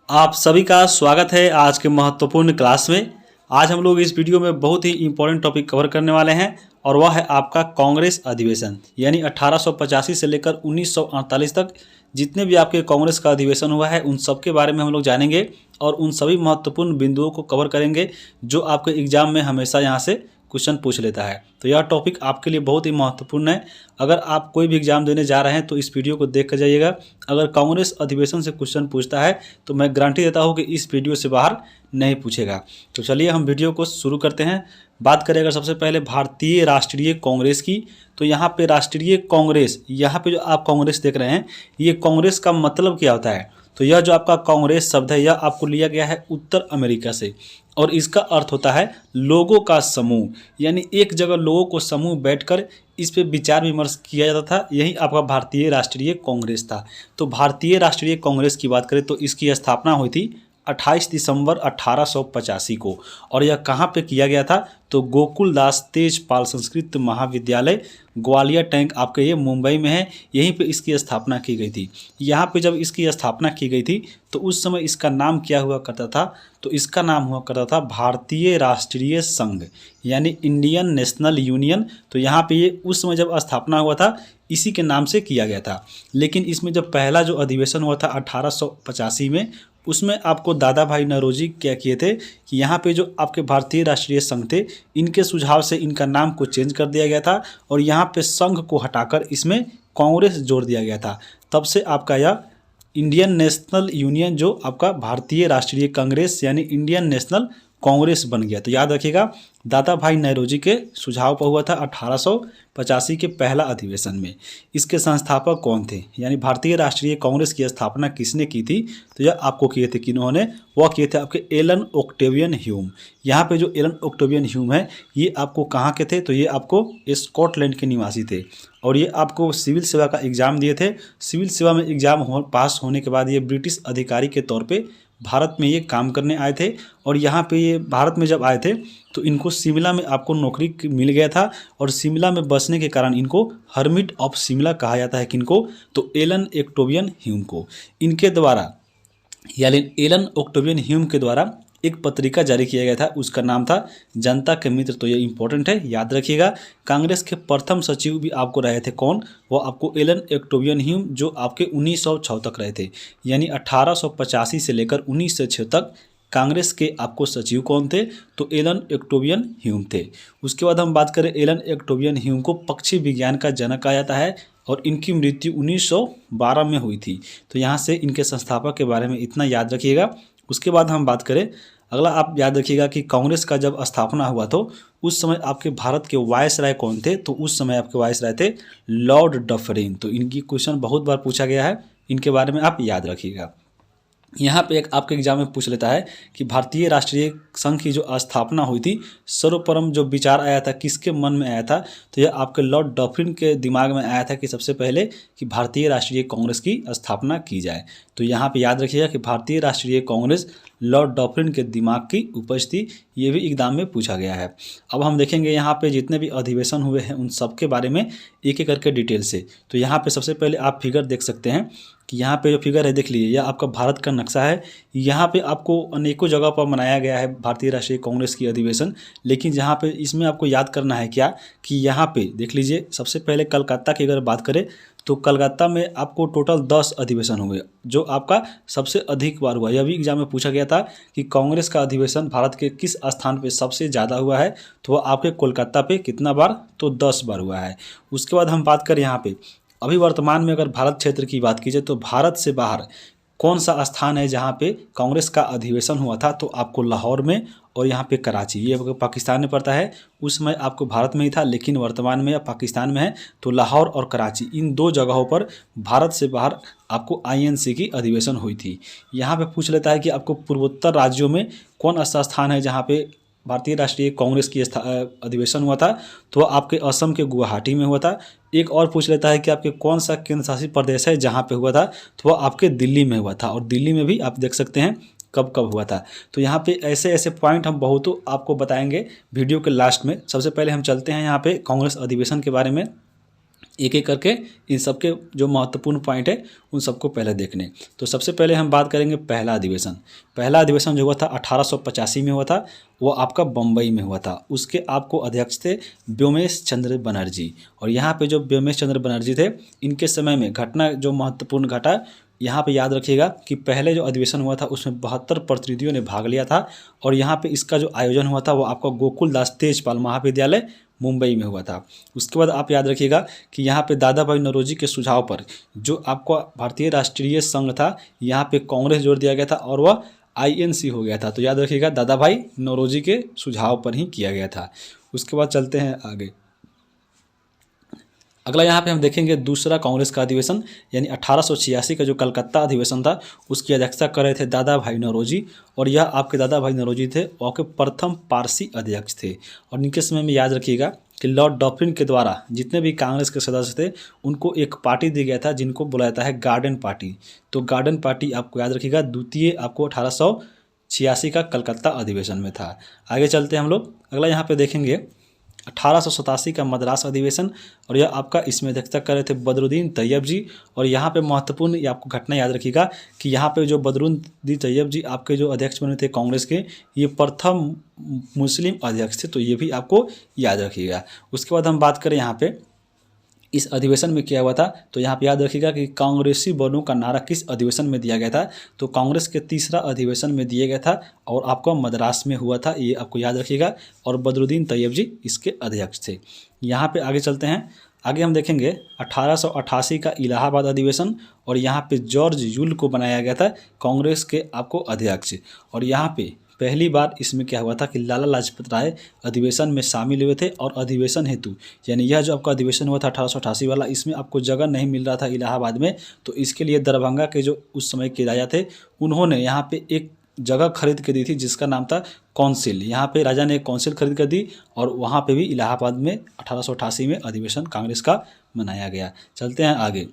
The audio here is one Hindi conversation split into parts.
आप सभी का स्वागत है आज के महत्वपूर्ण क्लास में। आज हम लोग इस वीडियो में बहुत ही इम्पोर्टेंट टॉपिक कवर करने वाले हैं और वह है आपका कांग्रेस अधिवेशन, यानी 1885 से लेकर 1948 तक जितने भी आपके कांग्रेस का अधिवेशन हुआ है उन सब के बारे में हम लोग जानेंगे और उन सभी महत्वपूर्ण बिंदुओं को कवर करेंगे जो आपके एग्जाम में हमेशा यहाँ से क्वेश्चन पूछ लेता है। तो यह टॉपिक आपके लिए बहुत ही महत्वपूर्ण है। अगर आप कोई भी एग्जाम देने जा रहे हैं तो इस वीडियो को देख कर जाइएगा। अगर कांग्रेस अधिवेशन से क्वेश्चन पूछता है तो मैं गारंटी देता हूं कि इस वीडियो से बाहर नहीं पूछेगा। तो चलिए हम वीडियो को शुरू करते हैं। बात करें अगर सबसे पहले भारतीय राष्ट्रीय कांग्रेस की, तो यहाँ पे राष्ट्रीय कांग्रेस, यहाँ पे जो आप कांग्रेस देख रहे हैं ये कांग्रेस का मतलब क्या होता है? तो यह जो आपका कांग्रेस शब्द है यह आपको लिया गया है उत्तर अमेरिका से और इसका अर्थ होता है लोगों का समूह, यानी एक जगह लोगों को समूह बैठकर इस पे विचार विमर्श किया जाता था। यही आपका भारतीय राष्ट्रीय कांग्रेस था। तो भारतीय राष्ट्रीय कांग्रेस की बात करें तो इसकी स्थापना हुई थी 28 दिसंबर 1885 को और यह कहाँ पे किया गया था? तो गोकुलदास तेजपाल संस्कृत महाविद्यालय ग्वालियर टैंक आपके ये मुंबई में है, यहीं पे इसकी स्थापना की गई थी। यहाँ पे जब इसकी स्थापना की गई थी तो उस समय इसका नाम क्या हुआ करता था? तो इसका नाम हुआ करता था भारतीय राष्ट्रीय संघ, यानी इंडियन नेशनल यूनियन। तो यहाँ पे ये उस समय जब स्थापना हुआ था इसी के नाम से किया गया था। लेकिन इसमें जब पहला जो अधिवेशन हुआ था 1885 में, उसमें आपको दादा भाई नौरोजी क्या किए थे कि यहाँ पे जो आपके भारतीय राष्ट्रीय संघ थे इनके सुझाव से इनका नाम को चेंज कर दिया गया था और यहाँ पे संघ को हटाकर इसमें कांग्रेस जोड़ दिया गया था। तब से आपका यह इंडियन नेशनल यूनियन जो आपका भारतीय राष्ट्रीय कांग्रेस यानी इंडियन नेशनल कांग्रेस बन गया। तो याद रखिएगा दादा भाई नौरोजी के सुझाव पर हुआ था 1885 के पहला अधिवेशन में। इसके संस्थापक कौन थे, यानी भारतीय राष्ट्रीय कांग्रेस की स्थापना किसने की थी? तो यह आपको किए थे किन्होंने? वह किए थे आपके एलन ओक्टेवियन ह्यूम। यहाँ पे जो एलन ओक्टेवियन ह्यूम है ये आपको कहाँ के थे? तो ये आपको स्कॉटलैंड के निवासी थे और ये आपको सिविल सेवा का एग्जाम दिए थे। सिविल सेवा में एग्जाम पास होने के बाद ये ब्रिटिश अधिकारी के तौर पे भारत में ये काम करने आए थे और यहाँ पे ये भारत में जब आए थे तो इनको शिमला में आपको नौकरी मिल गया था और शिमला में बसने के कारण इनको हर्मिट ऑफ शिमला कहा जाता है। किनको? तो एलन ओक्टेवियन ह्यूम को। इनके द्वारा यानी एलन ओक्टेवियन ह्यूम के द्वारा एक पत्रिका जारी किया गया था, उसका नाम था जनता के मित्र। तो ये इंपॉर्टेंट है, याद रखिएगा। कांग्रेस के प्रथम सचिव भी आपको रहे थे कौन? वो आपको एलन ओक्टेवियन ह्यूम, जो आपके 1906 तक रहे थे, यानी 1885 से लेकर 1906 तक कांग्रेस के आपको सचिव कौन थे? तो एलन ओक्टेवियन ह्यूम थे। उसके बाद हम बात करें एलन ओक्टेवियन ह्यूम को पक्षी विज्ञान का जनक कहा जाता है और इनकी मृत्यु 1912 में हुई थी। तो यहाँ से इनके संस्थापक के बारे में इतना याद रखिएगा। उसके बाद हम बात करें, अगला आप याद रखिएगा कि कांग्रेस का जब स्थापना हुआ तो उस समय आपके भारत के वायसराय कौन थे? तो उस समय आपके वायसराय थे लॉर्ड डफरिन। तो इनकी क्वेश्चन बहुत बार पूछा गया है, इनके बारे में आप याद रखिएगा। यहाँ पे एक आपके एग्जाम में पूछ लेता है कि भारतीय राष्ट्रीय संघ की जो स्थापना हुई थी सर्वप्रथम जो विचार आया था किसके मन में आया था? तो यह आपके लॉर्ड डफरिन के दिमाग में आया था कि सबसे पहले कि भारतीय राष्ट्रीय कांग्रेस की स्थापना की जाए। तो यहाँ पे याद रखिएगा कि भारतीय राष्ट्रीय कांग्रेस लॉर्ड डफरिन के दिमाग की उपज थी। ये भी एग्जाम में पूछा गया है। अब हम देखेंगे यहाँ पे जितने भी अधिवेशन हुए हैं उन सब के बारे में एक एक करके डिटेल से। तो यहाँ पे सबसे पहले आप फिगर देख सकते हैं कि यहाँ पे जो फिगर है देख लीजिए, यह आपका भारत का नक्शा है। यहाँ पे आपको अनेकों जगह पर मनाया गया है भारतीय राष्ट्रीय कांग्रेस की अधिवेशन, लेकिन यहाँ पे इसमें आपको याद करना है क्या कि यहाँ पे देख लीजिए सबसे पहले कलकत्ता की अगर बात करें तो कलकत्ता में आपको टोटल 10 अधिवेशन हुए जो आपका सबसे अधिक बार हुआ। यह भी एग्जाम में पूछा गया था कि कांग्रेस का अधिवेशन भारत के किस स्थान पे सबसे ज़्यादा हुआ है? तो वह आपके कोलकाता पे कितना बार? तो 10 बार हुआ है। उसके बाद हम बात करें यहाँ पे अभी वर्तमान में अगर भारत क्षेत्र की बात की जाए तो भारत से बाहर कौन सा स्थान है जहाँ पे कांग्रेस का अधिवेशन हुआ था? तो आपको लाहौर में और यहाँ पे कराची, ये पाकिस्तान में पड़ता है। उस समय आपको भारत में ही था लेकिन वर्तमान में या पाकिस्तान में है। तो लाहौर और कराची इन दो जगहों पर भारत से बाहर आपको आईएनसी की अधिवेशन हुई थी। यहाँ पे पूछ लेता है कि आपको पूर्वोत्तर राज्यों में कौन ऐसा स्थान है जहाँ पे भारतीय राष्ट्रीय कांग्रेस की अधिवेशन हुआ था? तो आपके असम के गुवाहाटी में हुआ था। एक और पूछ लेता है कि आपके कौन सा केंद्र शासित प्रदेश है जहाँ पे हुआ था? तो वह आपके दिल्ली में हुआ था और दिल्ली में भी आप देख सकते हैं कब कब हुआ था। तो यहाँ पे ऐसे ऐसे पॉइंट हम बहुत आपको बताएंगे वीडियो के लास्ट में। सबसे पहले हम चलते हैं यहाँ पे कांग्रेस अधिवेशन के बारे में। एक एक करके इन सबके जो महत्वपूर्ण पॉइंट है उन सबको पहले देखने। तो सबसे पहले हम बात करेंगे पहला अधिवेशन। पहला अधिवेशन जो हुआ था 1885 में हुआ था, वो आपका बम्बई में हुआ था। उसके आपको अध्यक्ष थे व्योमेश चंद्र बनर्जी। और यहाँ पे जो व्योमेश चंद्र बनर्जी थे, इनके समय में घटना जो महत्वपूर्ण घटा, यहाँ पे याद रखिएगा कि पहले जो अधिवेशन हुआ था उसमें 72 प्रतिनिधियों ने भाग लिया था। और यहाँ पे इसका जो आयोजन हुआ था वो आपका गोकुल दास तेजपाल महाविद्यालय मुंबई में हुआ था। उसके बाद आप याद रखिएगा कि यहाँ पे दादा भाई नौरोजी के सुझाव पर जो आपको भारतीय राष्ट्रीय संघ था, यहाँ पे कांग्रेस जोड़ दिया गया था और वह INC हो गया था। तो याद रखिएगा दादा भाई नौरोजी के सुझाव पर ही किया गया था। उसके बाद चलते हैं आगे। अगला यहाँ पे हम देखेंगे दूसरा कांग्रेस का अधिवेशन, यानी 1886 का जो कलकत्ता अधिवेशन था, उसकी अध्यक्षता कर रहे थे दादा भाई नौरोजी। और यह आपके दादा भाई नौरोजी थे और के प्रथम पारसी अध्यक्ष थे। और इनके समय में याद रखिएगा कि लॉर्ड डॉफ्रिन के द्वारा जितने भी कांग्रेस के सदस्य थे उनको एक पार्टी दिया गया था जिनको बुलाया जाता है गार्डन पार्टी। तो गार्डन पार्टी आपको याद रखिएगा द्वितीय आपको 1886 का कलकत्ता अधिवेशन में था। आगे चलते हैं हम लोग। अगला यहाँ पे देखेंगे 1887 का मद्रास अधिवेशन। और यह आपका इसमें अध्यक्षता कर रहे थे बदरुद्दीन तैयब जी। और यहाँ पे महत्वपूर्ण ये आपको घटना याद रखिएगा कि यहाँ पे जो बदरुद्दीन तैयब जी आपके जो अध्यक्ष बने थे कांग्रेस के, ये प्रथम मुस्लिम अध्यक्ष थे। तो ये भी आपको याद रखिएगा। उसके बाद हम बात करें यहाँ पे इस अधिवेशन में क्या हुआ था, तो यहाँ पे याद रखिएगा कि कांग्रेसी बलों का नारा किस अधिवेशन में दिया गया था। तो कांग्रेस के तीसरा अधिवेशन में दिया गया था और आपको मद्रास में हुआ था, ये आपको याद रखिएगा। और बदरुद्दीन तैयब जी इसके अध्यक्ष थे। यहाँ पे आगे चलते हैं। आगे हम देखेंगे 1888 का इलाहाबाद अधिवेशन। और यहाँ पे जॉर्ज यूल को बनाया गया था कांग्रेस के आपको अध्यक्ष। और यहाँ पे पहली बार इसमें क्या हुआ था कि लाला लाजपत राय अधिवेशन में शामिल हुए थे। और अधिवेशन हेतु, यानी यह जो आपका अधिवेशन हुआ था 1888 वाला, इसमें आपको जगह नहीं मिल रहा था इलाहाबाद में। तो इसके लिए दरभंगा के जो उस समय के राजा थे, उन्होंने यहाँ पे एक जगह खरीद के दी थी जिसका नाम था काउंसिल। यहाँ पे राजा ने एक काउंसिल खरीद कर दी और वहाँ पे भी इलाहाबाद में 1888 में अधिवेशन कांग्रेस का मनाया गया। चलते हैं आगे।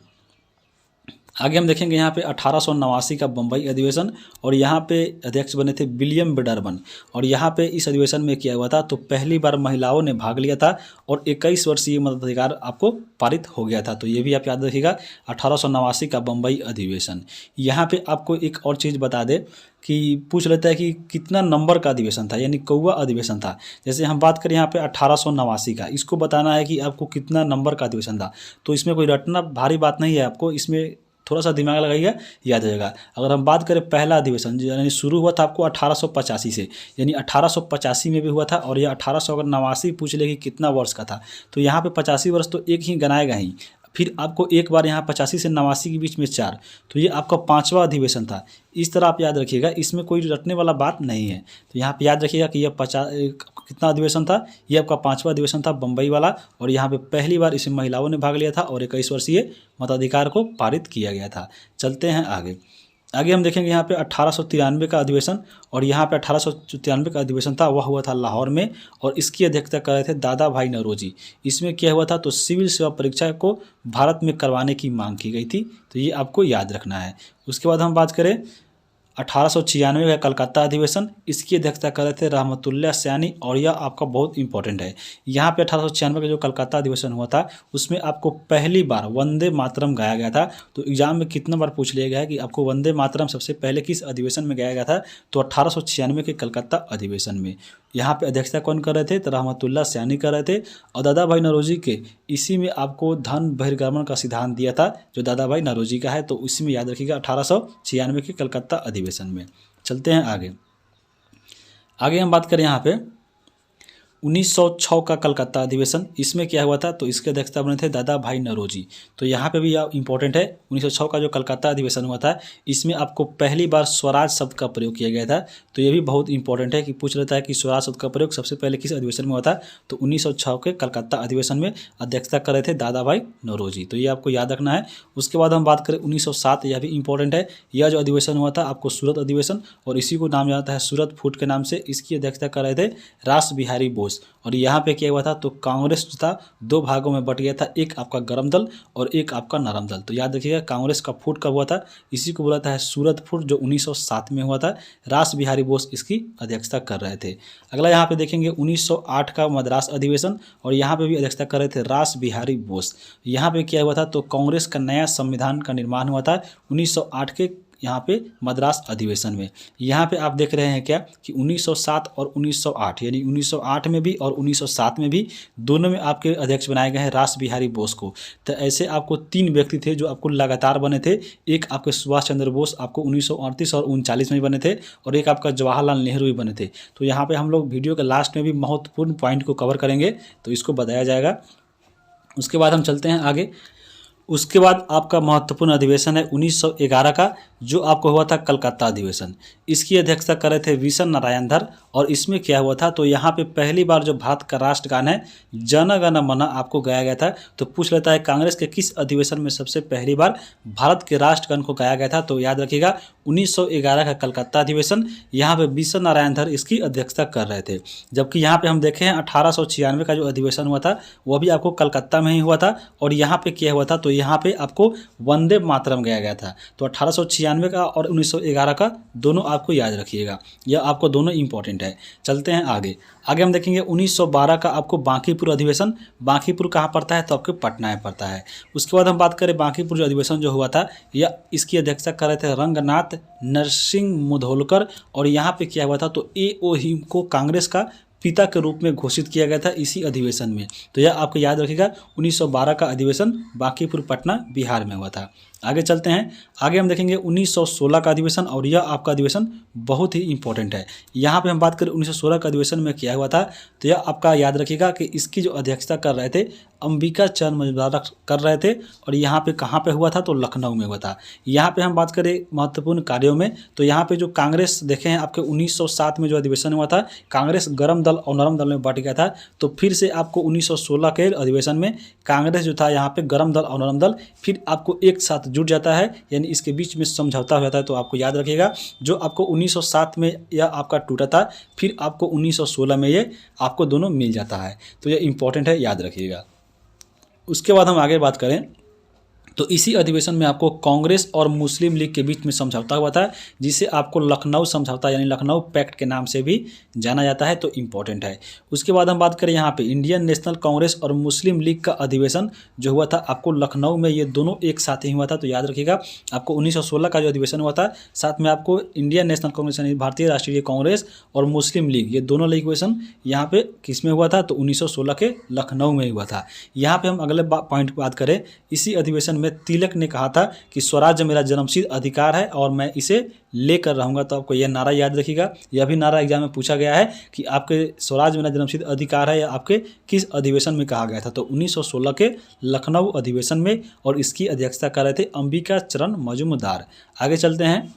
आगे हम देखेंगे यहाँ पे 1889 का बम्बई अधिवेशन। और यहाँ पे अध्यक्ष बने थे विलियम बेडरबन। और यहाँ पे इस अधिवेशन में किया हुआ था, तो पहली बार महिलाओं ने भाग लिया था और 21 वर्षीय मताधिकार आपको पारित हो गया था। तो ये भी आप याद रखिएगा 1889 का बम्बई अधिवेशन। यहाँ पे आपको एक और चीज़ बता दे कि पूछ लेता है कि कितना नंबर का अधिवेशन था, यानी कौवा अधिवेशन था। जैसे हम बात करें यहाँ पे 1889 का, इसको बताना है कि आपको कितना नंबर का अधिवेशन था। तो इसमें कोई रटना भारी बात नहीं है, आपको इसमें थोड़ा सा दिमाग लगाइएगा, याद रहेगा। अगर हम बात करें पहला अधिवेशन यानी शुरू हुआ था आपको 1885 से, यानी 1885 में भी हुआ था। और यह 1889 पूछ ले कि कितना वर्ष का था, तो यहाँ पे 85 वर्ष तो एक ही गनाएगा ही। फिर आपको एक बार यहाँ 85 से 89 के बीच में 4, तो ये आपका 5वां अधिवेशन था। इस तरह आप याद रखिएगा, इसमें कोई रटने वाला बात नहीं है। तो यहाँ पे याद रखिएगा कि यह 50 कितना अधिवेशन था, ये आपका 5वां अधिवेशन था बम्बई वाला। और यहाँ पे पहली बार इसमें महिलाओं ने भाग लिया था और 21 वर्षीय मताधिकार को पारित किया गया था। चलते हैं आगे। आगे हम देखेंगे यहाँ पे 1893 का अधिवेशन। और यहाँ पे 1893 का अधिवेशन था, वह हुआ था लाहौर में। और इसकी अध्यक्षता कर रहे थे दादा भाई नौरोजी। इसमें क्या हुआ था, तो सिविल सेवा परीक्षा को भारत में करवाने की मांग की गई थी। तो ये आपको याद रखना है। उसके बाद हम बात करें 1896 का कलकत्ता अधिवेशन। इसकी अध्यक्षता कर रहे थे रहमतुल्लाह सयानी। और यह आपका बहुत इंपॉर्टेंट है। यहाँ पे 1896 का जो कलकत्ता अधिवेशन हुआ था, उसमें आपको पहली बार वंदे मातरम गाया गया था। तो एग्जाम में कितना बार पूछ लिया गया है कि आपको वंदे मातरम सबसे पहले किस अधिवेशन में गाया गया था, तो 1896 के कलकत्ता अधिवेशन में। यहाँ पे अध्यक्षता कौन कर रहे थे, तो रहमतुल्लाह सयानी कर रहे थे। और दादा भाई नौरोजी के इसी में आपको धन बहिर्गमन का सिद्धांत दिया था, जो दादा भाई नौरोजी का है। तो इसी में याद रखिएगा 1896 के कलकत्ता अधिवेशन में। चलते हैं आगे। आगे हम बात करें यहाँ पे 1906 का कलकत्ता अधिवेशन। इसमें क्या हुआ था, तो इसके अध्यक्षता बने थे दादा भाई नौरोजी। तो यहाँ पे भी इंपॉर्टेंट है, 1906 का जो कलकत्ता अधिवेशन हुआ था, इसमें आपको पहली बार स्वराज शब्द का प्रयोग किया गया था। तो ये भी बहुत इंपॉर्टेंट है कि पूछ लेता है कि स्वराज शब्द का प्रयोग सबसे पहले किस अधिवेशन में हुआ था, तो 1906 के कलकत्ता अधिवेशन में अध्यक्षता कर रहे थे दादा भाई नौरोजी। तो ये आपको याद रखना है। उसके बाद हम बात करें 1907, यह भी इंपॉर्टेंट है। यह जो अधिवेशन हुआ था आपको सूरत अधिवेशन, और इसी को नाम जाता है सूरत फूट के नाम से। इसकी अध्यक्षता कर रहे थे रास बिहारी बोस। बोस। और यहाँ पे क्या हुआ था, तो कांग्रेस जो था दो भागों में बट गया था, एक आपका गरम दल और एक आपका नरम दल। तो याद रखिएगा कांग्रेस का फूट कब हुआ था, इसी को बोला था सूरत फूट, जो 1907 में हुआ था। रास बिहारी बोस इसकी अध्यक्षता कर रहे थे। अगला यहाँ पे देखेंगे 1908 का मद्रास अधिवेशन, और यहाँ पे भी अध्यक्षता कर रहे थे रास बिहारी बोस। यहाँ पे क्या हुआ था, तो कांग्रेस का नया संविधान का निर्माण हुआ था 1908 के यहाँ पे मद्रास अधिवेशन में। यहाँ पे आप देख रहे हैं क्या कि 1907 और 1908 यानी 1908 में भी और 1907 में भी दोनों में आपके अध्यक्ष बनाए गए हैं रास बिहारी बोस को। तो ऐसे आपको तीन व्यक्ति थे जो आपको लगातार बने थे। एक आपके सुभाष चंद्र बोस आपको 1938 और 1939 में बने थे, और एक आपका जवाहरलाल नेहरू भी बने थे। तो यहाँ पे हम लोग वीडियो के लास्ट में भी महत्वपूर्ण पॉइंट को कवर करेंगे, तो इसको बताया जाएगा। उसके बाद हम चलते हैं आगे। उसके बाद आपका महत्वपूर्ण अधिवेशन है 1911 का, जो आपको हुआ था कलकत्ता अधिवेशन। इसकी अध्यक्षता कर रहे थे विशन नारायण धर। और इसमें क्या हुआ था, तो यहाँ पे पहली बार जो भारत का राष्ट्रगान है जन गण मन आपको गाया गया था। तो पूछ लेता है कांग्रेस के किस अधिवेशन में सबसे पहली बार भारत के राष्ट्रगान को गाया गया था, तो याद रखिएगा 1911 का कलकत्ता अधिवेशन। यहाँ पे विशन नारायण धर इसकी अध्यक्षता कर रहे थे। जबकि यहाँ पे हम देखें 1896 का जो अधिवेशन हुआ था वह भी आपको कलकत्ता में ही हुआ था। और यहाँ पे क्या हुआ था, तो यहाँ पे आपको वंदे मातरम गाया गया था। तो 1896 का और 1911 का दोनों आपको याद रखिएगा, यह आपको दोनों इंपॉर्टेंट है। चलते हैं आगे। आगे हम देखेंगे 1912 का आपको बांकीपुर अधिवेशन। बांकीपुर कहाँ पड़ता है, तो आपके पटना में पड़ता है। उसके बाद हम बात करें बांकीपुर जो अधिवेशन जो हुआ था, यह इसकी अध्यक्षता कर रहे थे रंगनाथ नरसिंह मुधोलकर। और यहाँ पे क्या हुआ था, तो ए.ओ. हिम को कांग्रेस का पिता के रूप में घोषित किया गया था इसी अधिवेशन में। तो यह आपको याद रखिएगा 1912 का अधिवेशन बांकीपुर पटना बिहार में हुआ था। आगे चलते हैं। आगे हम देखेंगे 1916 का अधिवेशन, और यह आपका अधिवेशन बहुत ही इंपॉर्टेंट है। यहाँ पे हम बात करें 1916 का अधिवेशन में क्या हुआ था, तो यह आपका याद रखिएगा कि इसकी जो अध्यक्षता कर रहे थे अंबिका चंद मजूमदार कर रहे थे। और यहाँ पे कहाँ पे हुआ था, तो लखनऊ में हुआ था। यहाँ पे हम बात करें महत्वपूर्ण कार्यों में, तो यहाँ पे जो कांग्रेस देखे हैं आपके 1907 में जो अधिवेशन हुआ था, कांग्रेस गरम दल और नरम दल में बांट गया था। तो फिर से आपको 1916 के अधिवेशन में कांग्रेस जो था यहाँ पे गरम दल और नरम दल फिर आपको एक साथ जुट जाता है, यानी इसके बीच में समझौता हो जाता है। तो आपको याद रखिएगा जो आपको 1907 में यह आपका टूटा था, फिर आपको 1916 में ये आपको दोनों मिल जाता है। तो ये इंपॉर्टेंट है, याद रखिएगा। उसके बाद हम आगे बात करें तो इसी अधिवेशन में आपको कांग्रेस और मुस्लिम लीग के बीच में समझौता हुआ था, जिसे आपको लखनऊ समझौता यानी लखनऊ पैक्ट के नाम से भी जाना जाता है। तो इम्पोर्टेंट है। उसके बाद हम बात करें यहाँ पे इंडियन नेशनल कांग्रेस और मुस्लिम लीग का अधिवेशन जो हुआ था आपको लखनऊ में, ये दोनों एक साथ ही हुआ था। तो याद रखिएगा आपको 1916 का जो अधिवेशन हुआ था, साथ में आपको इंडियन नेशनल कांग्रेस यानी भारतीय राष्ट्रीय कांग्रेस और मुस्लिम लीग, ये दोनों अधिवेशन यहाँ पे किस में हुआ था, तो 1916 के लखनऊ में हुआ था। यहाँ पे हम अगले पॉइंट बात करें, इसी अधिवेशन में तिलक ने कहा था कि स्वराज्य मेरा जन्मसिद्ध अधिकार है और मैं इसे लेकर रहूंगा। तो आपको यह नारा याद रखिएगा। यह भी नारा एग्जाम में पूछा गया है कि आपके स्वराज्य मेरा जन्मसिद्ध अधिकार है या आपके किस अधिवेशन में कहा गया था। तो 1916 के लखनऊ अधिवेशन में, और इसकी अध्यक्षता कर रहे थे अंबिका चरण मजूमदार। आगे चलते हैं।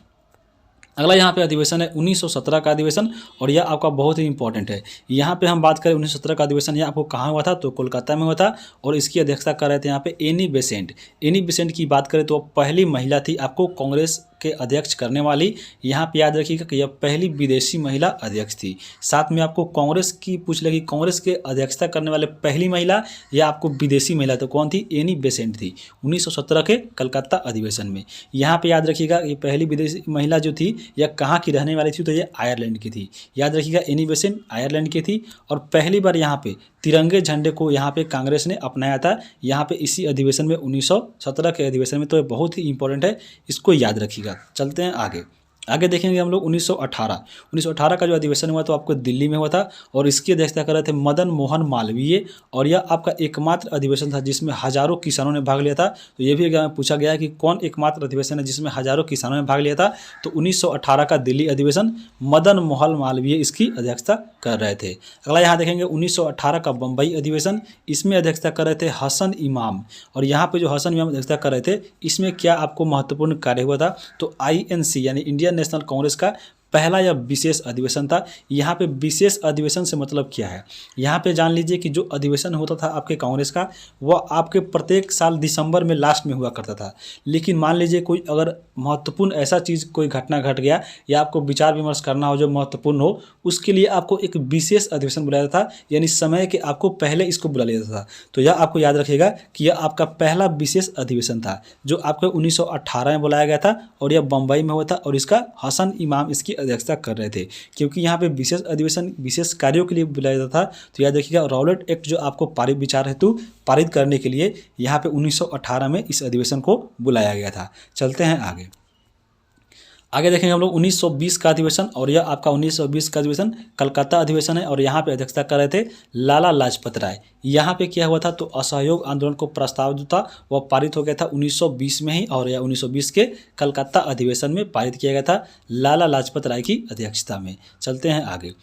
अगला यहाँ पे अधिवेशन है 1917 का अधिवेशन, और यह आपका बहुत ही इंपॉर्टेंट है। यहाँ पे हम बात करें 1917 का अधिवेशन, यह आपको कहाँ हुआ था, तो कोलकाता में हुआ था। और इसकी अध्यक्षता कर रहे थे यहाँ पे एनी बेसेंट। एनी बेसेंट की बात करें तो पहली महिला थी आपको कांग्रेस के अध्यक्ष करने वाली। यहाँ पे याद रखिएगा कि यह पहली विदेशी महिला अध्यक्ष थी। साथ में आपको कांग्रेस की पूछ लेगी, कांग्रेस के अध्यक्षता करने वाले पहली महिला या आपको विदेशी महिला, तो कौन थी, एनी बेसेंट थी 1917 के कलकत्ता अधिवेशन में। यहाँ पे याद रखिएगा ये पहली विदेशी महिला जो थी यह कहाँ की रहने वाली थी, तो ये आयरलैंड की थी। याद रखिएगा एनी बेसेंट आयरलैंड की थी। और पहली बार यहाँ पे तिरंगे झंडे को यहाँ पे कांग्रेस ने अपनाया था, यहाँ पे इसी अधिवेशन में 1917 के अधिवेशन में। तो ये बहुत ही इंपॉर्टेंट है, इसको याद रखिएगा। चलते हैं आगे। आगे देखेंगे हम लोग 1918 का जो अधिवेशन हुआ तो आपको दिल्ली में हुआ था, और इसकी अध्यक्षता कर रहे थे मदन मोहन मालवीय। और यह आपका एकमात्र अधिवेशन था जिसमें हजारों किसानों ने भाग लिया था। तो ये भी एग्जाम में पूछा गया है कि कौन एकमात्र अधिवेशन है जिसमें हजारों किसानों ने भाग लिया था। तो 1918 का दिल्ली अधिवेशन मदन मोहन मालवीय इसकी अध्यक्षता कर रहे थे। अगला यहाँ देखेंगे 1918 का बम्बई अधिवेशन, इसमें अध्यक्षता कर रहे थे हसन इमाम। और यहाँ पे जो हसन इमाम अध्यक्षता कर रहे थे, इसमें क्या आपको महत्वपूर्ण कार्य हुआ था, तो INC यानी इंडियन नेशनल कांग्रेस का पहला यह विशेष अधिवेशन था। यहाँ पे विशेष अधिवेशन से मतलब क्या है, यहाँ पे जान लीजिए कि जो अधिवेशन होता था आपके कांग्रेस का वह आपके प्रत्येक साल दिसंबर में लास्ट में हुआ करता था। लेकिन मान लीजिए कोई अगर महत्वपूर्ण ऐसा चीज़ कोई घटना घट गया या आपको विचार विमर्श करना हो जो महत्वपूर्ण हो, उसके लिए आपको एक विशेष अधिवेशन बुलाया था, यानी समय के आपको पहले इसको बुला लिया था। तो यह आपको याद रखिएगा कि यह आपका पहला विशेष अधिवेशन था जो आपको 1918 में बुलाया गया था और यह बम्बई में हुआ था और इसका हसन इमाम इसकी अध्यक्षता कर रहे थे। क्योंकि यहाँ पे विशेष अधिवेशन विशेष कार्यों के लिए बुलाया जाता था, तो याद रखिएगा रॉलेट एक्ट जो आपको पारित विचार हेतु पारित करने के लिए यहाँ पे 1918 में इस अधिवेशन को बुलाया गया था। चलते हैं आगे देखेंगे हम लोग 1920 का अधिवेशन, और यह आपका 1920 का अधिवेशन कलकत्ता अधिवेशन है और यहाँ पे अध्यक्षता कर रहे थे लाला लाजपत राय। यहाँ पे क्या हुआ था, तो असहयोग आंदोलन को प्रस्ताव जो था वह पारित हो गया था 1920 में ही, और यह 1920 के कलकत्ता अधिवेशन में पारित किया गया था लाला लाजपत राय की अध्यक्षता में। चलते हैं आगे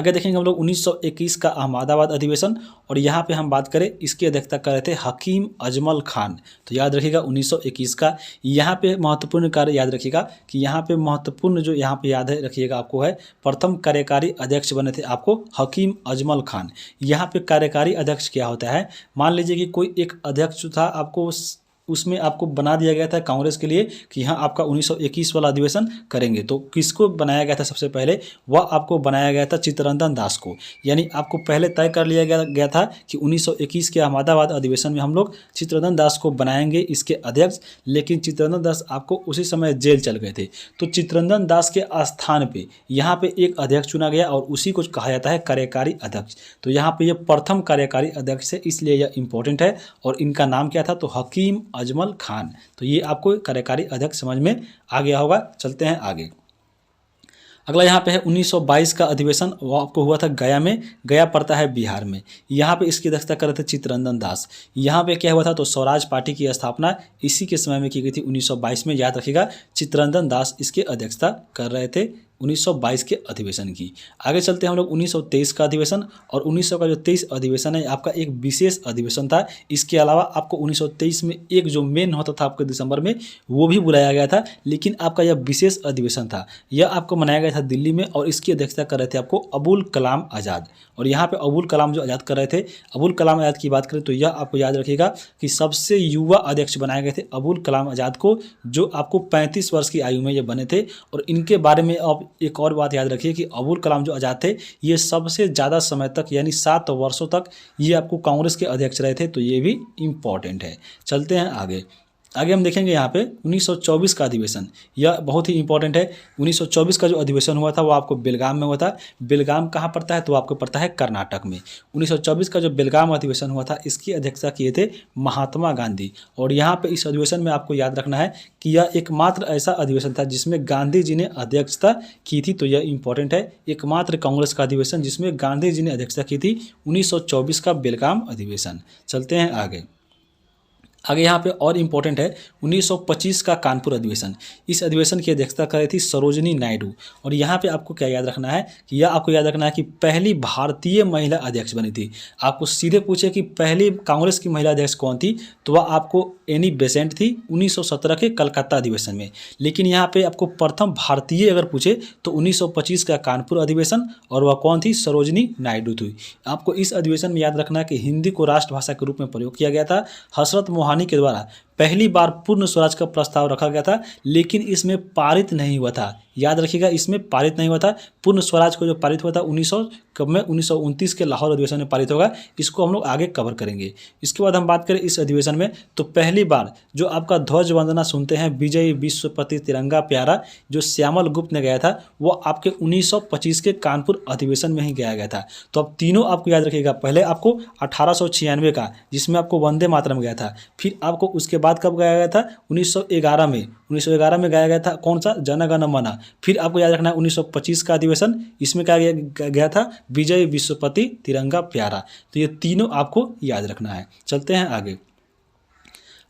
देखेंगे हम लोग 1921 का अहमदाबाद अधिवेशन, और यहाँ पे हम बात करें इसकी अध्यक्षता कर रहे थे हकीम अजमल खान। तो याद रखिएगा 1921 का यहाँ पे महत्वपूर्ण कार्य याद रखिएगा कि यहाँ पे महत्वपूर्ण जो यहाँ पे याद है रखिएगा आपको है, प्रथम कार्यकारी अध्यक्ष बने थे आपको हकीम अजमल खान। यहाँ पे कार्यकारी अध्यक्ष क्या होता है, मान लीजिए कि कोई एक अध्यक्ष था आपको उसमें आपको बना दिया गया था कांग्रेस के लिए कि यहाँ आपका 1921 वाला अधिवेशन करेंगे। तो किसको बनाया गया था सबसे पहले, वह आपको बनाया गया था चित्तरंजन दास को। यानी आपको पहले तय कर लिया गया था कि 1921 के अहमदाबाद अधिवेशन में हम लोग चित्तरंजन दास को बनाएंगे इसके अध्यक्ष, लेकिन चित्तरंजन दास आपको उसी समय जेल चल गए थे। तो चित्तरंजन दास के स्थान पे यहाँ पे एक अध्यक्ष चुना गया और उसी को कहा जाता है कार्यकारी अध्यक्ष। तो यहाँ पे ये प्रथम कार्यकारी अध्यक्ष है, इसलिए यह इंपॉर्टेंट है। और इनका नाम क्या था, तो हकीम अजमल खान। तो ये आपको कार्यकारी अध्यक्ष समझ में आ गया होगा। चलते हैं आगे। अगला यहाँ पे है 1922 का अधिवेशन, वो आपको हुआ था गया में। गया पड़ता है बिहार में। यहाँ पे इसकी अध्यक्षता कर रहे थे चित्तरंजन दास। यहाँ पे क्या हुआ था, तो स्वराज पार्टी की स्थापना इसी के समय में की गई थी 1922 में। याद रखिएगा चित्तरंजन दास इसकी अध्यक्षता कर रहे थे 1922 के अधिवेशन की। आगे चलते हैं हम लोग 1923 का अधिवेशन, और 1900 का जो 23 अधिवेशन है आपका एक विशेष अधिवेशन था। इसके अलावा आपको 1923 में एक जो मेन होता था आपके दिसंबर में वो भी बुलाया गया था, लेकिन आपका यह विशेष अधिवेशन था। यह आपको मनाया गया था दिल्ली में और इसकी अध्यक्षता कर रहे थे आपको अबुल कलाम आज़ाद। और यहाँ पे अबुल कलाम जो आज़ाद कर रहे थे, अबुल कलाम आज़ाद की बात करें तो यह आपको याद रखिएगा कि सबसे युवा अध्यक्ष बनाए गए थे अबुल कलाम आज़ाद को, जो आपको 35 वर्ष की आयु में ये बने थे। और इनके बारे में अब एक और बात याद रखिए कि अबुल कलाम जो आज़ाद थे ये सबसे ज़्यादा समय तक यानी 7 वर्षों तक ये आपको कांग्रेस के अध्यक्ष रहे थे। तो ये भी इम्पॉर्टेंट है। चलते हैं आगे हम देखेंगे यहाँ पे 1924 का अधिवेशन, यह बहुत ही इंपॉर्टेंट है। 1924 का जो अधिवेशन हुआ था वो आपको बेलगाम में हुआ था। बेलगाम कहाँ पड़ता है, तो आपको पड़ता है कर्नाटक में। 1924 का जो बेलगाम अधिवेशन हुआ था इसकी अध्यक्षता किए थे महात्मा गांधी। और यहाँ पे इस अधिवेशन में आपको याद रखना है कि यह एकमात्र ऐसा अधिवेशन था जिसमें गांधी जी ने अध्यक्षता की थी। तो यह इंपॉर्टेंट है, एकमात्र कांग्रेस का अधिवेशन जिसमें गांधी जी ने अध्यक्षता की थी 1924 का बेलगाम अधिवेशन। चलते हैं आगे यहाँ पे और इम्पोर्टेंट है 1925 का कानपुर अधिवेशन। इस अधिवेशन की अध्यक्षता कर रही थी सरोजिनी नायडू। और यहाँ पे आपको क्या याद रखना है कि यह आपको याद रखना है कि पहली भारतीय महिला अध्यक्ष बनी थी। आपको सीधे पूछे कि पहली कांग्रेस की महिला अध्यक्ष कौन थी, तो वह आपको एनी बेसेंट थी 1917 के कलकत्ता अधिवेशन में। लेकिन यहाँ पे आपको प्रथम भारतीय अगर पूछे तो 1925 का कानपुर अधिवेशन, और वह कौन थी, सरोजिनी नायडू थी। आपको इस अधिवेशन में याद रखना है कि हिंदी को राष्ट्रभाषा के रूप में प्रयोग किया गया था। हसरत मोहानी के द्वारा पहली बार पूर्ण स्वराज का प्रस्ताव रखा गया था, लेकिन इसमें पारित नहीं हुआ था। याद रखिएगा इसमें पारित नहीं हुआ था। पूर्ण स्वराज को जो पारित हुआ था 1929 के लाहौर अधिवेशन में पारित होगा। इसको हम लोग आगे कवर करेंगे। इसके बाद हम बात करें इस अधिवेशन में, तो पहली बार जो आपका ध्वज वंदना सुनते हैं विजय विश्वपति तिरंगा प्यारा, जो श्यामल गुप्त ने गाया था, वो आपके 1925 के कानपुर अधिवेशन में ही गाया गया था। तो अब तीनों आपको याद रखिएगा, पहले आपको 1896 का जिसमें आपको वंदे मातरम गाया था, फिर आपको उसके बाद कब गाया गया था, 1911 में गाया गया था कौन सा, जन गण मन। फिर आपको याद रखना है 1925 का अधिवेशन, इसमें क्या गया था, विजय विश्वपति तिरंगा प्यारा। तो ये तीनों आपको याद रखना है। चलते हैं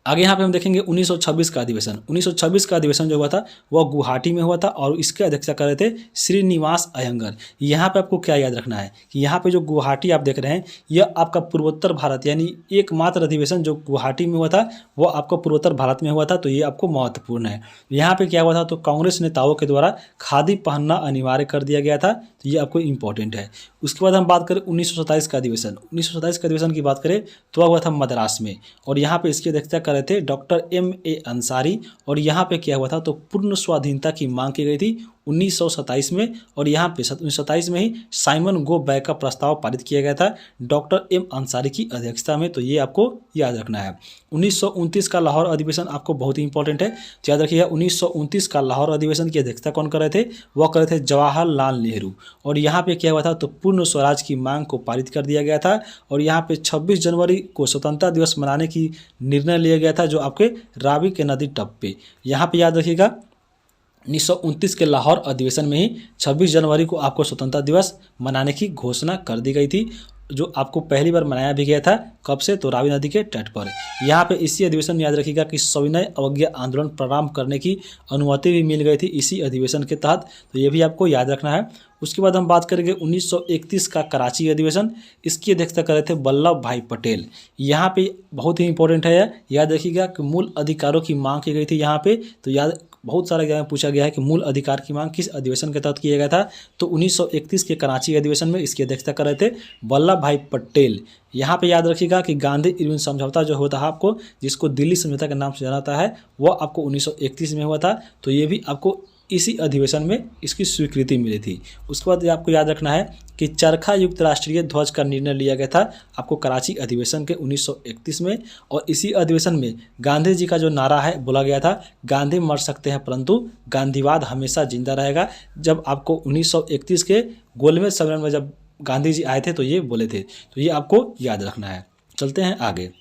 आगे यहाँ पे हम देखेंगे 1926 का अधिवेशन। 1926 का अधिवेशन जो हुआ था वह गुवाहाटी में हुआ था और इसके अध्यक्षता कर रहे थे श्रीनिवास अयंगर। यहाँ पे आपको क्या याद रखना है कि यहाँ पे जो गुवाहाटी आप देख रहे हैं यह आपका पूर्वोत्तर भारत यानी एकमात्र अधिवेशन जो गुवाहाटी में हुआ था वह आपका पूर्वोत्तर भारत में हुआ था, तो ये आपको महत्वपूर्ण है। यहाँ पे क्या हुआ था, तो कांग्रेस नेताओं के द्वारा खादी पहनना अनिवार्य कर दिया गया था, तो ये आपको इंपॉर्टेंट है। उसके बाद हम बात करें 1927 का अधिवेशन। 1927 का अधिवेशन की बात करें तो वह हुआ था मद्रास में और यहाँ पे इसकी अध्यक्षता कर रहे थे डॉक्टर M.A. अंसारी। और यहाँ पे क्या हुआ था, तो पूर्ण स्वाधीनता की मांग की गई थी 1927 में और यहाँ पे 1927 में ही साइमन गो बैक का प्रस्ताव पारित किया गया था डॉक्टर M. अंसारी की अध्यक्षता में, तो ये आपको याद रखना है। 1929 का लाहौर अधिवेशन आपको बहुत ही इंपॉर्टेंट है, तो याद रखिएगा 1929 का लाहौर अधिवेशन की अध्यक्षता कौन कर रहे थे, वह कर रहे थे जवाहरलाल नेहरू। और यहाँ पे क्या हुआ था, तो पूर्ण स्वराज की मांग को पारित कर दिया गया था और यहाँ पे 26 जनवरी को स्वतंत्रता दिवस मनाने की निर्णय लिया गया था जो आपके रावी के नदी तट पे। यहाँ पे याद रखिएगा 1929 के लाहौर अधिवेशन में ही 26 जनवरी को आपको स्वतंत्रता दिवस मनाने की घोषणा कर दी गई थी, जो आपको पहली बार मनाया भी गया था। कब से, तो रावी नदी के तट पर। यहाँ पे इसी अधिवेशन में याद रखिएगा कि सविनय अवज्ञा आंदोलन प्रारंभ करने की अनुमति भी मिल गई थी इसी अधिवेशन के तहत, तो ये भी आपको याद रखना है। उसके बाद हम बात करेंगे 1931 का कराची अधिवेशन। इसकी अध्यक्षता कर रहे थे वल्लभ भाई पटेल। यहाँ पे बहुत ही इंपॉर्टेंट है, याद रखिएगा कि मूल अधिकारों की मांग की गई थी यहाँ पे, तो याद बहुत सारा एग्जाम में पूछा गया है कि मूल अधिकार की मांग किस अधिवेशन के तहत किया गया था, तो 1931 के कराची अधिवेशन में इसकी अध्यक्षता कर रहे थे वल्लभ भाई पटेल। यहाँ पे याद रखिएगा कि गांधी इरविन समझौता जो होता है आपको, जिसको दिल्ली समझौता के नाम से जाना जाता है, वह आपको 1931 में हुआ था, तो ये भी आपको इसी अधिवेशन में इसकी स्वीकृति मिली थी। उसके बाद आपको याद रखना है कि चरखा युक्त राष्ट्रीय ध्वज का निर्णय लिया गया था आपको कराची अधिवेशन के 1931 में। और इसी अधिवेशन में गांधी जी का जो नारा है बोला गया था, गांधी मर सकते हैं परंतु गांधीवाद हमेशा जिंदा रहेगा, जब आपको 1931 के गोलमेज सम्मेलन में जब गांधी जी आए थे तो ये बोले थे, तो ये आपको याद रखना है। चलते हैं आगे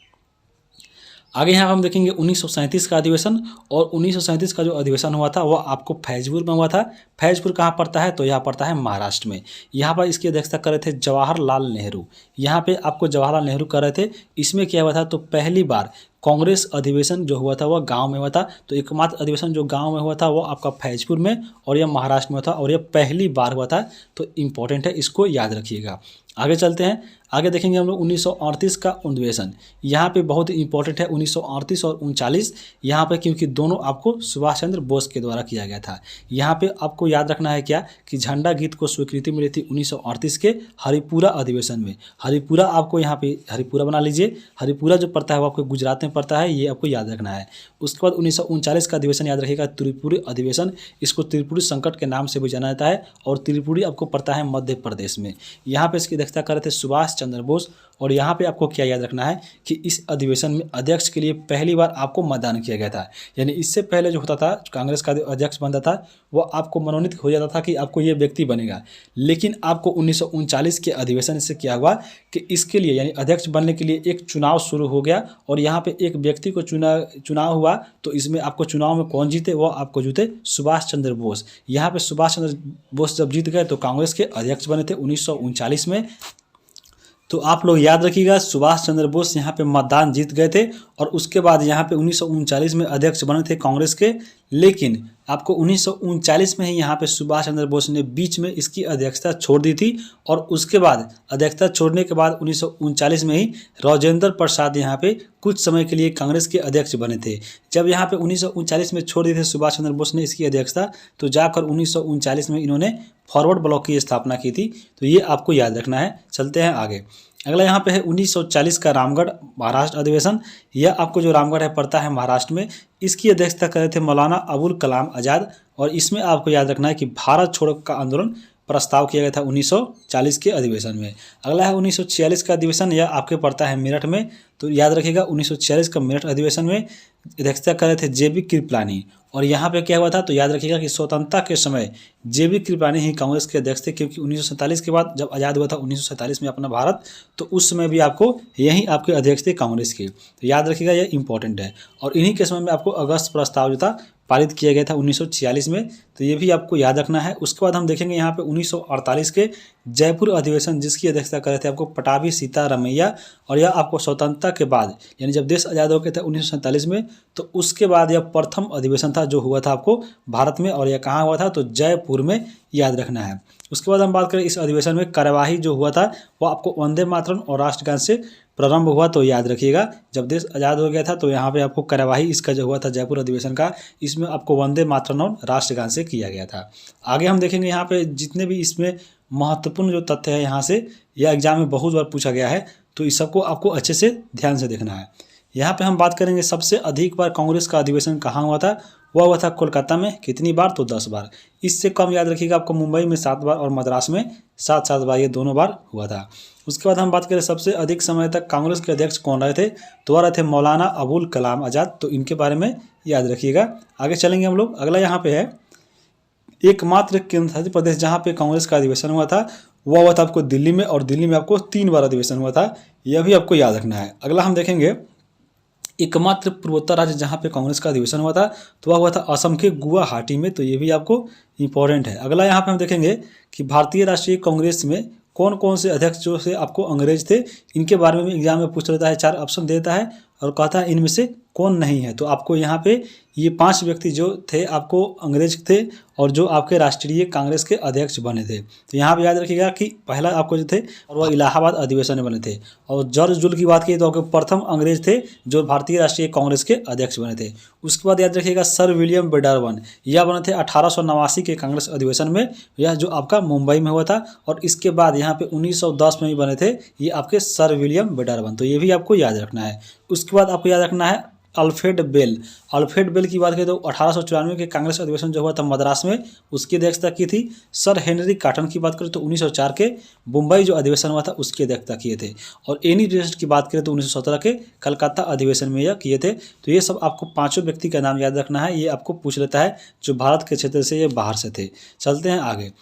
यहाँ हम देखेंगे 1937 का अधिवेशन। और 1937 का जो अधिवेशन हुआ था वह आपको फैजपुर में हुआ था। फैजपुर कहाँ पड़ता है, तो यह पड़ता है महाराष्ट्र में। यहाँ पर इसकी अध्यक्षता कर रहे थे जवाहरलाल नेहरू। यहाँ पे आपको जवाहरलाल नेहरू कर रहे थे। इसमें क्या हुआ था, तो पहली बार कांग्रेस अधिवेशन जो हुआ था वह गांव में हुआ था, तो एकमात्र अधिवेशन जो गांव में हुआ था वो आपका फैजपुर में और यह महाराष्ट्र में हुआ था और यह पहली बार हुआ था, तो इम्पोर्टेंट है, इसको याद रखिएगा। आगे चलते हैं, आगे देखेंगे हम लोग 1938 का अधिवेशन। यहाँ पे बहुत इंपॉर्टेंट है 1938 और 39, यहाँ पे क्योंकि दोनों आपको सुभाष चंद्र बोस के द्वारा किया गया था। यहाँ पे आपको याद रखना है क्या कि झंडा गीत को स्वीकृति मिली थी 1938 के हरिपुरा अधिवेशन में। हरिपुरा आपको यहाँ पे हरिपुरा बना लीजिए, हरिपुरा जो पड़ता है वो आपको गुजरात में पड़ता है, ये आपको याद रखना है। उसके बाद 1939 का अधिवेशन याद रखिएगा त्रिपुरी अधिवेशन, इसको त्रिपुरी संकट के नाम से भी जाना जाता है और त्रिपुरी आपको पड़ता है मध्य प्रदेश में। यहाँ पे इसकी अध्यक्षता कर रहे थे सुभाष चंद्र बोस। और यहाँ पे आपको क्या याद रखना है कि इस अधिवेशन में अध्यक्ष के लिए पहली बार आपको मतदान किया गया था, यानी इससे पहले जो होता था कांग्रेस का अध्यक्ष बनता था वो आपको मनोनीत हो जाता था कि आपको ये व्यक्ति बनेगा, लेकिन आपको 1939 के अधिवेशन से क्या हुआ कि इसके लिए यानी अध्यक्ष बनने के लिए एक चुनाव शुरू हो गया और यहाँ पे एक व्यक्ति को चुनाव हुआ, तो इसमें आपको चुनाव में कौन जीते, वो आपको जीते सुभाष चंद्र बोस। यहाँ पे सुभाष चंद्र बोस जब जीत गए तो कांग्रेस के अध्यक्ष बने थे 1939 में। तो आप लोग याद रखिएगा सुभाष चंद्र बोस यहाँ पे मतदान जीत गए थे और उसके बाद यहाँ पे 1939 में अध्यक्ष बने थे कांग्रेस के, लेकिन आपको 1939 में ही यहाँ पे सुभाष चंद्र बोस ने बीच में इसकी अध्यक्षता छोड़ दी थी और उसके बाद अध्यक्षता छोड़ने के बाद 1939 में ही राजेंद्र प्रसाद यहाँ पे कुछ समय के लिए कांग्रेस के अध्यक्ष बने थे। जब यहाँ पे 1939 में छोड़ दिए थे सुभाष चंद्र बोस ने इसकी अध्यक्षता, तो जाकर 1939 में इन्होंने फॉरवर्ड ब्लॉक की स्थापना की थी, तो ये आपको याद रखना है। चलते हैं आगे, अगला यहाँ पे है 1940 का रामगढ़ महाराष्ट्र अधिवेशन। यह आपको जो रामगढ़ है पड़ता है महाराष्ट्र में। इसकी अध्यक्षता कर रहे थे मौलाना अबुल कलाम आज़ाद और इसमें आपको याद रखना है कि भारत छोड़ो का आंदोलन प्रस्ताव किया गया था 1940 के अधिवेशन में। अगला है 1946 का अधिवेशन, यह आपके पड़ता है मेरठ में, तो याद रखिएगा 1946 का मेरठ अधिवेशन में अध्यक्षता कर रहे थे जेबी कृपलानी। और यहाँ पे क्या हुआ था, तो याद रखिएगा कि स्वतंत्रता के समय जेबी कृपलानी ही कांग्रेस के अध्यक्ष थे, क्योंकि 1947 के बाद जब आज़ाद हुआ था 1947 में अपना भारत, तो उस समय भी आपको यही आपके अध्यक्ष थे कांग्रेस के, तो याद रखिएगा ये इंपॉर्टेंट है। और इन्हीं के समय में आपको अगस्त प्रस्ताव जो था पारित किया गया था 1946 में, तो ये भी आपको याद रखना है। उसके बाद हम देखेंगे यहाँ पे 1948 के जयपुर अधिवेशन जिसकी अध्यक्षता कर रहे थे आपको पटाभी सीतारमैया, और यह आपको स्वतंत्रता के बाद यानी जब देश आज़ाद हो गया था 1947 में, तो उसके बाद यह प्रथम अधिवेशन था जो हुआ था आपको भारत में, और यह कहाँ हुआ था तो जयपुर में, याद रखना है। उसके बाद हम बात करें इस अधिवेशन में कार्यवाही जो हुआ था वो आपको वंदे मातरम और राष्ट्रगान से प्रारंभ हुआ। तो याद रखिएगा जब देश आज़ाद हो गया था तो यहाँ पे आपको कार्यवाही इसका जो हुआ था जयपुर अधिवेशन का, इसमें आपको वंदे मातरम और राष्ट्रगान से किया गया था। आगे हम देखेंगे यहाँ पे जितने भी इसमें महत्वपूर्ण जो तथ्य है यहाँ से, यह एग्जाम में बहुत बार पूछा गया है, तो इस सबको आपको अच्छे से ध्यान से देखना है। यहाँ पे हम बात करेंगे सबसे अधिक बार कांग्रेस का अधिवेशन कहाँ हुआ था, वह हुआ था कोलकाता में। कितनी बार तो 10 बार। इससे कम याद रखिएगा आपको मुंबई में 7 बार और मद्रास में 7 बार, ये दोनों बार हुआ था। उसके बाद हम बात करें सबसे अधिक समय तक कांग्रेस के अध्यक्ष कौन रहे थे, तो वह रहे थे मौलाना अबुल कलाम आज़ाद, तो इनके बारे में याद रखिएगा। आगे चलेंगे हम लोग। अगला यहाँ पे है एकमात्र केंद्र शासित प्रदेश जहाँ पे कांग्रेस का अधिवेशन हुआ था, वह हुआ था आपको दिल्ली में, और दिल्ली में आपको 3 बार अधिवेशन हुआ था, यह भी आपको याद रखना है। अगला हम देखेंगे एकमात्र पूर्वोत्तर राज्य जहाँ पे कांग्रेस का अधिवेशन हुआ था, तो वह हुआ था असम के गुवाहाटी में, तो ये भी आपको इंपॉर्टेंट है। अगला यहाँ पे हम देखेंगे कि भारतीय राष्ट्रीय कांग्रेस में कौन कौन से अध्यक्ष जो से आपको अंग्रेज थे, इनके बारे में एग्जाम में पूछ लेता है, 4 ऑप्शन देता है और कहता है इनमें से कौन नहीं है। तो आपको यहाँ पे ये 5 व्यक्ति जो थे आपको अंग्रेज थे और जो आपके राष्ट्रीय कांग्रेस के अध्यक्ष बने थे। तो यहाँ पे याद रखिएगा कि पहला आपको जो थे और वह इलाहाबाद अधिवेशन में बने थे, और जॉर्ज जुल की बात की तो आपके प्रथम अंग्रेज थे जो भारतीय राष्ट्रीय कांग्रेस के अध्यक्ष बने थे। उसके बाद याद रखिएगा सर विलियम बेडरवन, यह बने थे 1889 के कांग्रेस अधिवेशन में, यह जो आपका मुंबई में हुआ था। और इसके बाद यहाँ पे 1910 में भी बने थे ये आपके सर विलियम बेडरवन, तो ये भी आपको याद रखना है। उसके बाद आपको याद रखना है अल्फ्रेड बेल। अल्फ्रेड बेल की बात करें तो 1894 के कांग्रेस अधिवेशन जो हुआ था मद्रास में, उसकी अध्यक्षता की थी। सर हेनरी कॉटन की बात करें तो 1904 के मुंबई जो अधिवेशन हुआ था उसकी अध्यक्षता किए थे। और एनी बेसेंट की बात करें तो 1917 के कलकत्ता अधिवेशन में यह किए थे। तो ये सब आपको 5 व्यक्ति का नाम याद रखना है, ये आपको पूछ लेता है जो भारत के क्षेत्र से, ये बाहर से थे। चलते हैं आगे।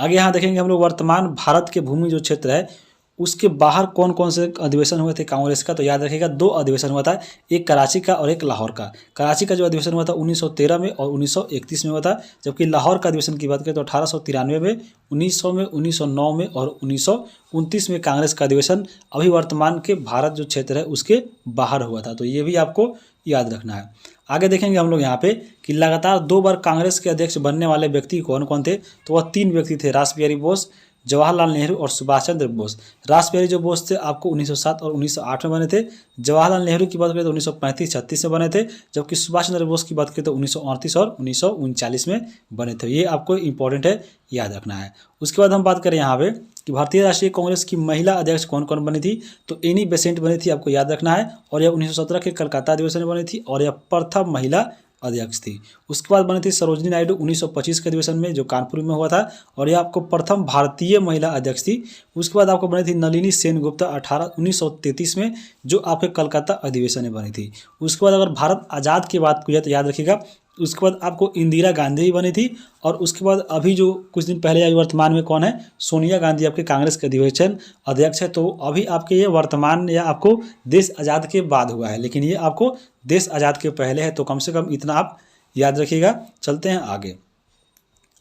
यहाँ देखेंगे हम लोग वर्तमान भारत के भूमि जो क्षेत्र है उसके बाहर कौन कौन से अधिवेशन हुए थे कांग्रेस का, तो याद रखिएगा 2 अधिवेशन हुआ था, एक कराची का और एक लाहौर का। कराची का जो अधिवेशन हुआ था 1913 में और 1931 में हुआ था, जबकि लाहौर का अधिवेशन की बात करें तो 1893 में, 1900 में, 1909 में और 1929 में कांग्रेस का अधिवेशन अभी वर्तमान के भारत जो क्षेत्र है उसके बाहर हुआ था। तो ये भी आपको याद रखना है। आगे देखेंगे हम लोग यहाँ पे कि लगातार 2 बार कांग्रेस के अध्यक्ष बनने वाले व्यक्ति कौन कौन थे, तो वह 3 व्यक्ति थे, रास बिहारी बोस, जवाहरलाल नेहरू और सुभाष चंद्र बोस। रास बिहारी जो बोस थे आपको 1907 और 1908 में बने थे। जवाहरलाल नेहरू की बात करें तो 1935-36 में बने थे, जबकि सुभाष चंद्र बोस की बात करें तो 1938 और 1939 में बने थे। ये आपको इंपॉर्टेंट है, याद रखना है। उसके बाद हम बात करें यहाँ पे कि भारतीय राष्ट्रीय कांग्रेस की महिला अध्यक्ष कौन कौन बनी थी, तो एनी बेसेंट बनी थी, आपको याद रखना है, और यह 1917 के कलकत्ता अधिवेशन में बनी थी और यह प्रथम महिला अध्यक्ष थी। उसके बाद बनी थी सरोजिनी नायडू 1925 के अधिवेशन में जो कानपुर में हुआ था, और यह आपको प्रथम भारतीय महिला अध्यक्ष थी। उसके बाद आपको बनी थी नलिनी सेनगुप्ता 1933 में जो आपके कलकत्ता अधिवेशन में बनी थी। उसके बाद अगर भारत आज़ाद की बात की जाए तो याद रखिएगा उसके बाद आपको इंदिरा गांधी भी बनी थी, और उसके बाद अभी जो कुछ दिन पहले आई वर्तमान में कौन है, सोनिया गांधी आपके कांग्रेस के अधिवेशन अध्यक्ष है। तो अभी आपके ये वर्तमान या आपको देश आज़ाद के बाद हुआ है, लेकिन ये आपको देश आज़ाद के पहले है, तो कम से कम इतना आप याद रखिएगा। चलते हैं आगे।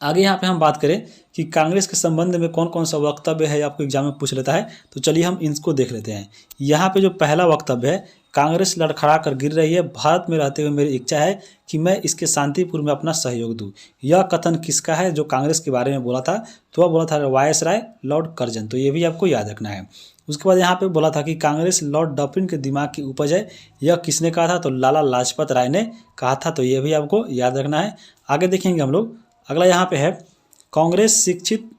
यहाँ पे हम बात करें कि कांग्रेस के संबंध में कौन कौन सा वक्तव्य है आपको एग्जाम में पूछ लेता है, तो चलिए हम इनको देख लेते हैं। यहाँ पे जो पहला वक्तव्य है, कांग्रेस लड़खड़ा कर गिर रही है, भारत में रहते हुए मेरी इच्छा है कि मैं इसके शांतिपूर्ण में अपना सहयोग दूं। यह कथन किसका है जो कांग्रेस के बारे में बोला था, तो वह बोला था वायसराय लॉर्ड कर्जन, तो ये भी आपको याद रखना है। उसके बाद यहाँ पे बोला था कि कांग्रेस लॉर्ड डफरिन के दिमाग की उपज है, यह किसने कहा था, तो लाला लाजपत राय ने कहा था, तो ये भी आपको याद रखना है। आगे देखेंगे हम लोग। अगला यहाँ पे है कांग्रेस शिक्षित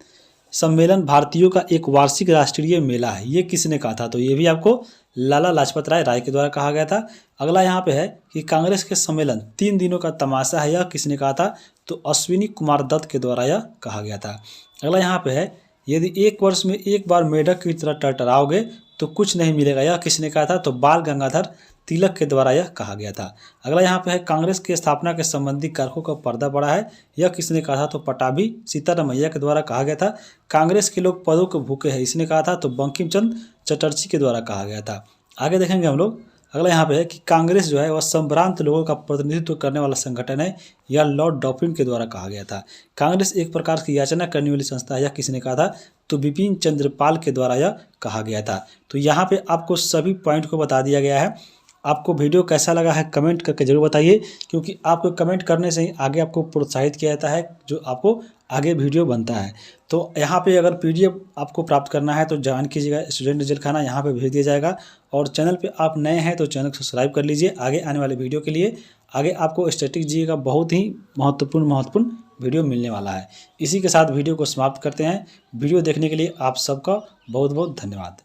सम्मेलन भारतीयों का एक वार्षिक राष्ट्रीय मेला है, ये किसने कहा था, तो ये भी आपको लाला लाजपत राय के द्वारा कहा गया था। अगला यहाँ पे है कि कांग्रेस के सम्मेलन 3 दिनों का तमाशा है, यह किसने कहा था, तो अश्विनी कुमार दत्त के द्वारा यह कहा गया था। अगला यहाँ पे है यदि 1 वर्ष में एक बार मेढक की तरह टरटराओगे तो कुछ नहीं मिलेगा, यह किसने कहा था, तो बाल गंगाधर तिलक के द्वारा यह कहा गया था। अगला यहाँ पे है कांग्रेस की स्थापना के संबंधी कारकों का पर्दा पड़ा है, यह किसने कहा था, तो पटाभी सीतारमैया के द्वारा कहा गया था। कांग्रेस के लोग पदों के भूखे हैं, इसने कहा था, तो बंकिम चंद्र चटर्जी के द्वारा कहा गया था। आगे देखेंगे हम लोग। अगला यहाँ पे है कि कांग्रेस जो है वह संभ्रांत लोगों का प्रतिनिधित्व करने वाला संगठन है, यह लॉर्ड डॉफिन के द्वारा कहा गया था। कांग्रेस एक प्रकार की याचना करने वाली संस्था है, यह किसने कहा था? तो बिपिन चंद्रपाल के द्वारा यह कहा गया था। तो यहाँ पे आपको सभी पॉइंट को बता दिया गया है। आपको वीडियो कैसा लगा है कमेंट करके जरूर बताइए, क्योंकि आपको कमेंट करने से ही आगे आपको प्रोत्साहित किया जाता है, जो आपको आगे वीडियो बनता है। तो यहाँ पे अगर पीडीएफ आपको प्राप्त करना है तो ज्वाइन कीजिएगा स्टूडेंट रिजल्ट खाना, यहाँ पे भेज दिया जाएगा। और चैनल पे आप नए हैं तो चैनल को सब्सक्राइब कर लीजिए आगे आने वाले वीडियो के लिए। आगे आपको स्टैटिक जी का बहुत ही महत्वपूर्ण वीडियो मिलने वाला है। इसी के साथ वीडियो को समाप्त करते हैं। वीडियो देखने के लिए आप सबका बहुत बहुत धन्यवाद।